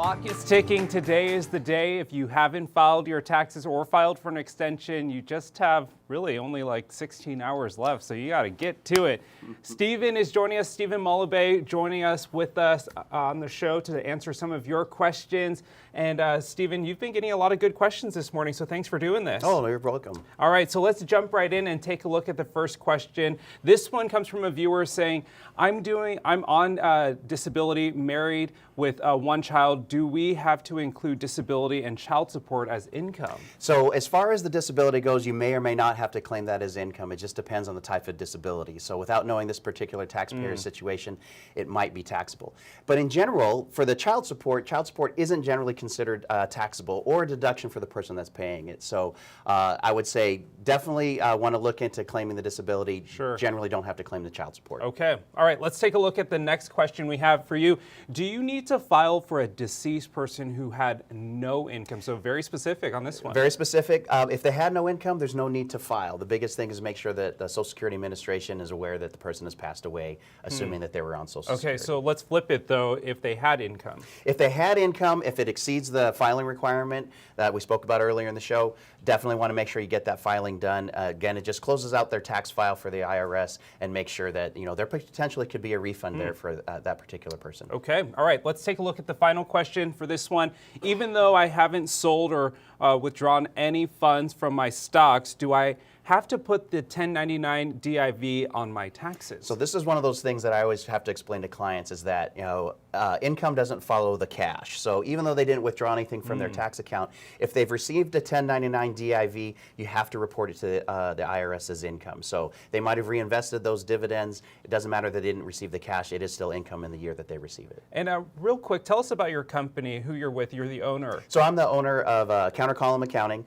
Clock is ticking. Today is the day. If you haven't filed your taxes or filed for an extension, you just have really only like 16 hours left, so you got to get to it. Stephen is joining us, Stephen Mullabay joining us with us on the show to answer some of your questions. And Stephen, you've been getting a lot of good questions this morning, so thanks for doing this. Oh, you're welcome. All right, so let's jump right in and take a look at the first question. This one comes from a viewer saying, I'm on disability, married with one child. Do we have to include disability and child support as income? So as far as the disability goes, you may or may not have to claim that as income. It just depends on the type of disability. So without knowing this particular taxpayer situation, it might be taxable. But in general, for the child support isn't generally considered taxable or a deduction for the person that's paying it. So I would say definitely want to look into claiming the disability. Sure. Generally don't have to claim the child support. Okay. All right, let's take a look at the next question we have for you. Do you need to file for a deceased person who had no income? So very specific on this one. Very specific. If they had no income, there's no need to file. The biggest thing is make sure that the Social Security Administration is aware that the person has passed away, assuming that they were on Social Security. Okay, so let's flip it though, if they had income. If they had income, if it exceeds the filing requirement that we spoke about earlier in the show, definitely want to make sure you get that filing done. Again, it just closes out their tax file for the IRS and make sure that there potentially could be a refund there for that particular person. Okay, all right, let's take a look at the final question for this one. Even though I haven't sold or withdrawn any funds from my stocks, do I have to put the 1099 DIV on my taxes? So this is one of those things that I always have to explain to clients is that income doesn't follow the cash. So even though they didn't withdraw anything from their tax account, if they've received a 1099 DIV, you have to report it to the IRS as income. So they might have reinvested those dividends. It doesn't matter that they didn't receive the cash. It is still income in the year that they receive it. And real quick, tell us about your company, who you're with. You're the owner. So I'm the owner of Counter Column Accounting.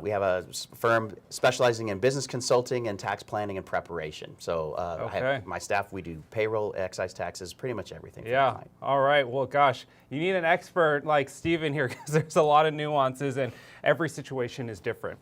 We have a firm specializing in business consulting and tax planning and prepreparation. So I have my staff, we do payroll, excise taxes, pretty much everything. Yeah. All right. Well, gosh, you need an expert like Stephen here because there's a lot of nuances and every situation is different.